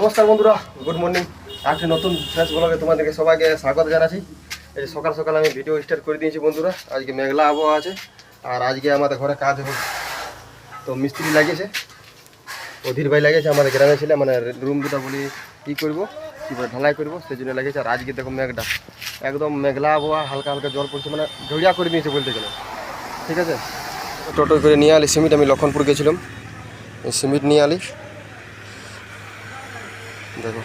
নমস্কার বন্ধুরা, good morning. আজকে নতুন ফ্রেশ ব্লগে তোমাদেরকে সবাইকে স্বাগত জানাচ্ছি। এই সকাল সকাল আমি ভিডিও স্টার্ট করে দিয়েছি বন্ধুরা। আজকে মেঘলা আবহাওয়া আছে, আর আজকে আমাদের ঘরে কাজ হবে। তো মিস্ত্রি লাগিয়েছে, অধীর ভাই লাগিয়েছে আমাদের গ্রামে ছিল, মানে রুম দুটা বলি কী করবো, কীভাবে ঢালাই করবো সেই জন্য লাগিয়েছে। আর আজকে দেখো মেঘটা একদম মেঘলা আবহাওয়া, হালকা হালকা জল পড়ছে, মানে ঝড়িয়া করে দিয়েছে বলতে গেলে। ঠিক আছে, টোটো করে নিয়ে আলি সিমেন্ট। আমি লক্ষণপুর গেছিলাম, এই সিমেন্ট নিয়ে আলি। দেখো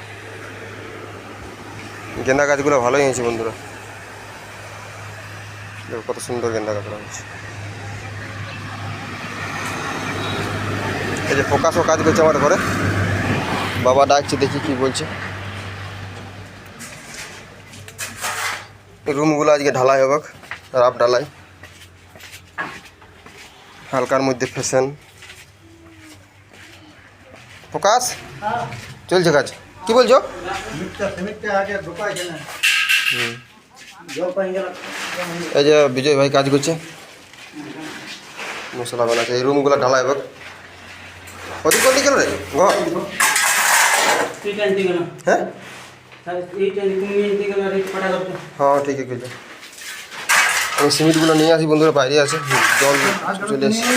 গেন্দা গাছগুলো ভালোই হয়েছে বন্ধুরা, দেখো কত সুন্দর গেন্দা গাছগুলো হয়েছে। এই যে প্রকাশও কাজ করছে আমার ঘরে, বাবা ডাকছে, দেখি কি বলছে। রুমগুলো আজকে ঢালাই হবে, রাফ ঢালাই, হালকার মধ্যে ফ্যাশন। প্রকাশ চলছে কাজ, কি বলছো? এই যে বিজয় ভাই কাজ করছে, মশলা বানাচ্ছে। এই রুমগুলো ঢালাই হবে। অধিক করলি কেন রে ঘর? হ্যাঁ হ্যাঁ ঠিক আছে। আমি সিমেন্টগুলো নিয়ে আসি বন্ধুরা, বাইরে আছে, জল চলে এসছে।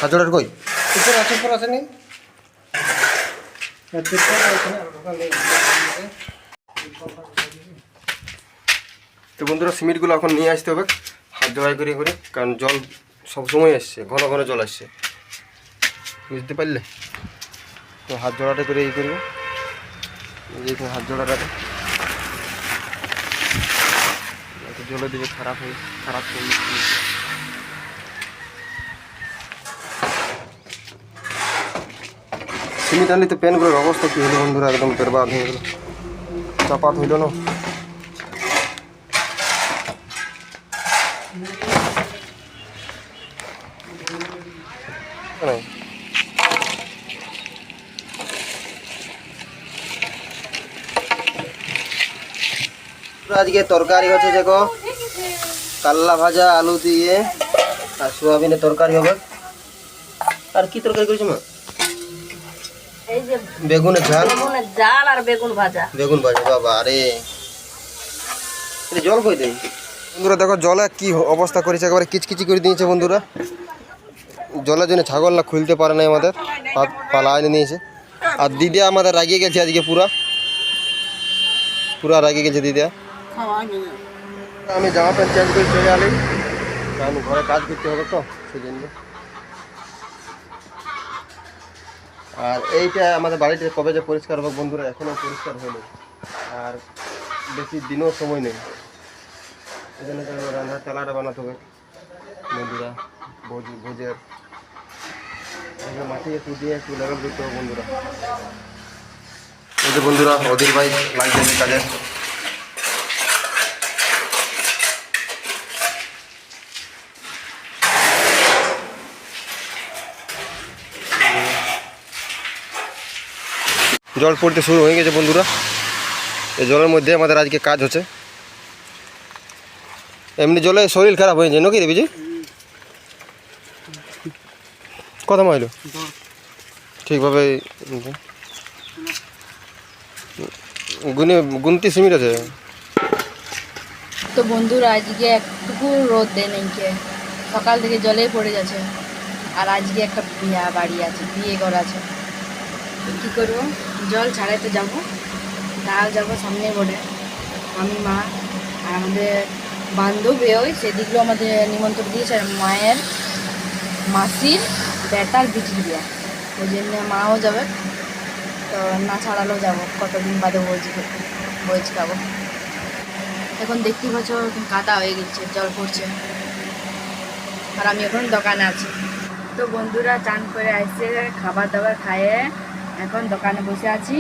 হাজরার কই আছে নি? তো বন্ধুরা সিমেন্টগুলো এখন নিয়ে আসতে হবে হাত জড়াই করে করে, কারণ জল সবসময় আসছে, ঘন ঘন জল আসছে, বুঝতে পারলে? তো হাত জড়াটা করে এই করবো, হাত জড়াটা জলে দিকে খারাপ হয়ে সিমেন্ট আনলে তো প্যানগুলোর অবস্থা কী হলো বন্ধুরা, একদম বরবাদ হয়ে গেল, চাপাত হইল না। আজকে তরকারি হচ্ছে, দেখো কাল্লা ভাজা আলু দিয়ে, আর সোয়াবিনের তরকারি হবে। আর কি তরকারি করেছো মা? এই যে বেগুনের ঝাল, আর বেগুন ভাজা। বাবা আরে জল কই দেই বন্ধুরা। দেখো জলে কি অবস্থা করেছে, একেবারে কিচকিচি করে দিয়েছে বন্ধুরা। জলের জন্য ছাগল না খুলতে পারে না, আমাদের পালা এনে নিয়েছে। আর দিদি আমাদের রাগিয়ে গেছে আজকে, পুরা রাগিয়ে গেছে দিদিয়া। আমি জামা প্যান্ট চেঞ্জ করে চলে আলি, কারণ ঘরে কাজ করতে হবে তো সেই জন্য। আর এইটা আমাদের বাড়িতে কবে যে পরিষ্কার হবে বন্ধুরা, এখনও পরিষ্কার হয়নি, আর বেশি দিনও সময় নেই। এই জন্য রান্নার চালাটা বানাতে হবে বন্ধুরা, ভোজের মাটি একটু দিয়ে একটু লেভেল করতে হবে বন্ধুরা। এই যে বন্ধুরা অধীর ভাই লাগছে কাজে। জল পড়তে শুরু হয়ে গেছে বন্ধুরা, এই জলের মধ্যে আমাদের আজকে কাজ হচ্ছে। এমনি জলে শরীর খারাপ হয়ে যায় নাকি রে বিজি? কথা মাইল ঠিকভাবে গুনতি সিমেন্ট আছে। তো বন্ধুরা আজকে একটুকু রোদ দেয় নাই, সকাল থেকে জলেই পড়ে যাচ্ছে। আর আজকে একটা বিয়া বাড়ি আছে, বিয়ে ঘর আছে, কী করবো, জল ছাড়াইতে যাবো, তাও যাবো সামনে বোর্ডে। আমি, মা আর আমাদের বান্ধবী, ওই সেদিকগুলো আমাদের নিমন্ত্রণ দিয়েছে, আর মায়ের মাসির বেটার বিটির বিয়া, ওই জন্য মাও যাবে। তো না ছাড়ালেও যাবো, কতদিন বাদে ভোজ খাবো। এখন দেখতে পাচ্ছ কাদা হয়ে গেছে, জল পড়ছে, আর আমি এখন দোকানে আছি। তো বন্ধুরা চান করে আসছে, খাবার দাবার খাইয়ে এখন দোকানে বসে আছি।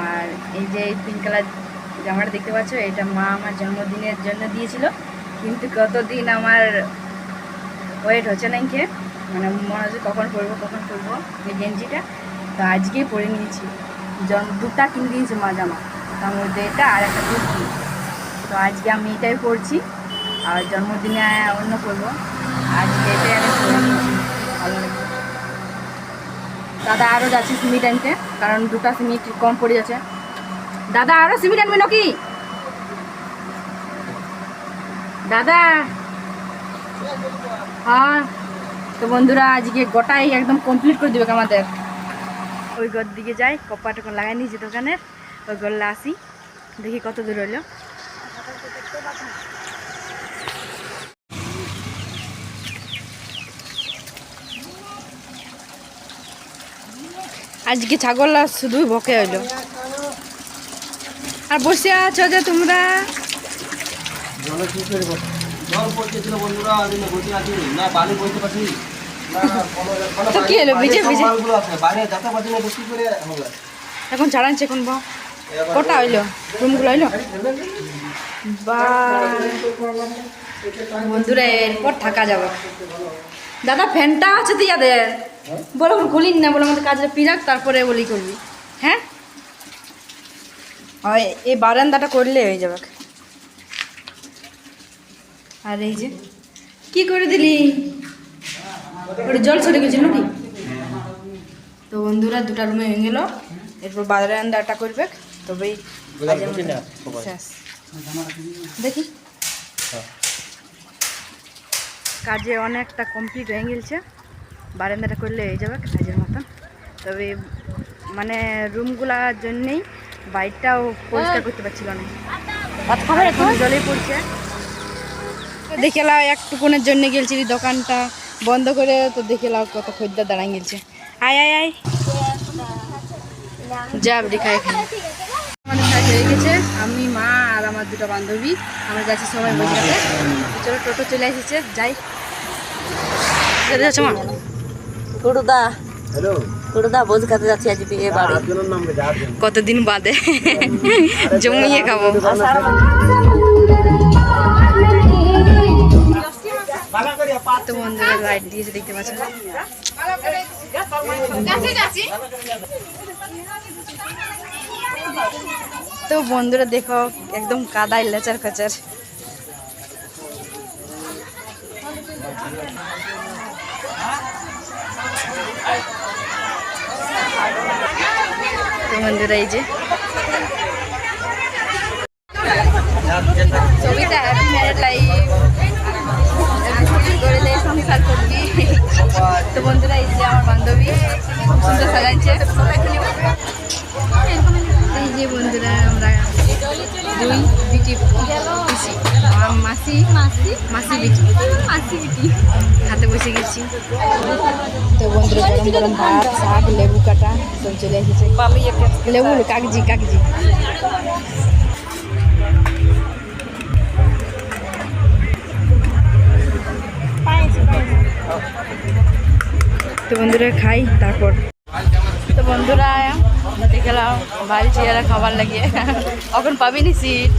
আর এই যে পিঙ্ক কালার জামাটা দেখতে পাচ্ছ, এটা মা আমার জন্মদিনের জন্য দিয়েছিল, কিন্তু কতদিন আমার ওয়েট হচ্ছে না, মানে মনে হচ্ছে কখন পরবো এই গেঞ্জিটা। তো আজকেই পরে নিয়েছি, দুটা কিনে দিয়েছি মা জামা, তার মধ্যে এটা আর একটা কুর্তি। তো আজকে আমি এটাই পরছি, আর জন্মদিনে অন্য করবো, আজকে এটাই আমি পরে নিয়েছি, ভালো লাগবে। দাদা আরও যাচ্ছে সিমেন্ট আনতে, কারণ 2টা সিমেন্ট কম পড়ে যাচ্ছে। দাদা আরও সিমেন্ট আনবে নাকি? দাদা হ্যাঁ। তো বন্ধুরা আজকে গোটাই একদম কমপ্লিট করে দেবে আমাদের। ওই ঘর দিকে যাই, কপ্পা টুকু লাগাই নিয়েছি দোকানের, ওই ঘরলে আসি, দেখি কত দূর হইলো। আজকে ছাগলরা শুধুই বকে হইলো। আর বসে আছো যে তোমরা? জলে কি করবো, জল পড়তেছিল বন্ধুরা, আমি বসে আছি না, বালি বইতে পারছি না, তো কি হলো, ভিজে ভিজে বাইরে যেতে পারছি না, বসে করে হবে। এখন ছাড়াচ্ছে এখন কটা হইলো, রুমগুলো হইলো। বা বন্ধুরা এরপর থাকা যাবে। দাদা ফ্যানটা আছে তো ইয়াদের, বলো খুলিন না, বলো আমাদের কাজে পিরাক, তারপরে বলি করবি। হ্যাঁ এই বারান্দাটা করলে হয়ে যাবে। আর এই যে কি করে দিলি, ওটা জল সরে গেছিল নাকি? তো বন্ধুরা 2টা রুমে হয়ে গেল, এরপর বারান্দাটা করবে, তবেই শেষ। দেখি কাজে অনেকটা কমপ্লিট হয়ে গেছে, বারান্দাটা করলে হয়ে যাবে কাজের মতন। তবে মানে রুমগুলার জন্যেই বাইরটাও পরিষ্কার করতে পারছিল না, এখন জলেই পড়ছে। দেখে লাও একটুকুনের জন্য গেলছি দোকানটা বন্ধ করে, তো দেখে লাও কত খদ্দের দাঁড়াই গেছে। আয় আয় আয় যাব দেখাই। এখানে আমাদের কাজ হয়ে গেছে, আমি মা আর আমার 2টা বান্ধবী আমরা যাচ্ছি সবাই বসে। চলো টোটো চলে এসেছে, যাই। যাচ্ছ মা? গুরুদা হ্যালো গুরুদা ভোজ খেতে যাচ্ছি আজ বিয়ে বাড়ি। কতদিন বাদে জমিয়ে খাবো। তো বন্ধুরা লাইট দিয়েছে দেখতে পাচ্ছেন। তো বন্ধুরা দেখো একদম কাদায় লেচার ফেচার। তো বন্ধুরা এই যে ছবিটা হ্যাপি ম্যারেড লাইফ করে দেয়, সংসার করবি। তো বন্ধুরা এই যে আমার বান্ধবী খুব সুন্দর সাজাইছে। এই যে বন্ধুরা আমরা 2 বিটি পিসি, আমার মাসি মাসি বিটি হাতে বসে গেছি। তো বন্ধুরা গরম গরম ভাত, শাক, লেবু কাটা সব চলে এসেছে। লেবু কাগজি কাগজি। তো বন্ধুরা খাই তারপর। তো বন্ধুরা দেখলাম বাড়ি চেয়ারা খাবার লাগিয়ে, এখন পাবি নি সিট।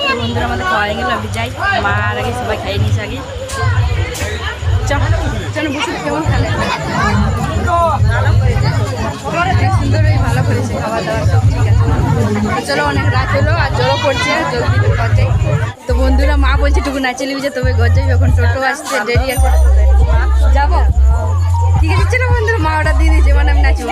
তো বন্ধুরা আমাদের খাওয়া গেল, আমি যাই, মা আর আগে সবাই খাইয়ে নিয়েছে আগে। চলো বসে কেমন খেলে, সুন্দরই ভালো করেছে, খাওয়া দাওয়া সব ঠিক আছে। তো চলো অনেক রাত হলো আর জলও পড়ছে, জলদি ঘর যাই। তো বন্ধুরা মা বলছে টুকু নাচে নিবি যে, তবে ঘর যাই, এখন টোটো আসছে, দেরি আছে, যাবো। ঠিক আছে চলো বন্ধুরা, মা অর্ডার দিয়ে দিয়েছে, মানে আমি নাচবো।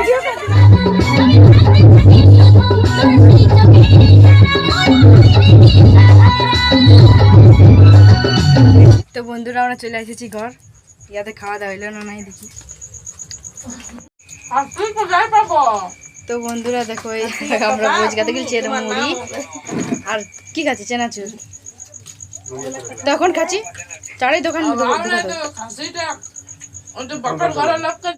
তো বন্ধুরা আমরা চলে এসেছি ঘর, ইয়াতে খাওয়া দাওয়া হইলো না নাই দেখি। তো বন্ধুরা দেখো আমরা ভোজ খাতে গেছি, এর মুড়ি আর কি খাচ্ছি, চেনাচুর। তখন খাচ্ছি চারাই দোকান।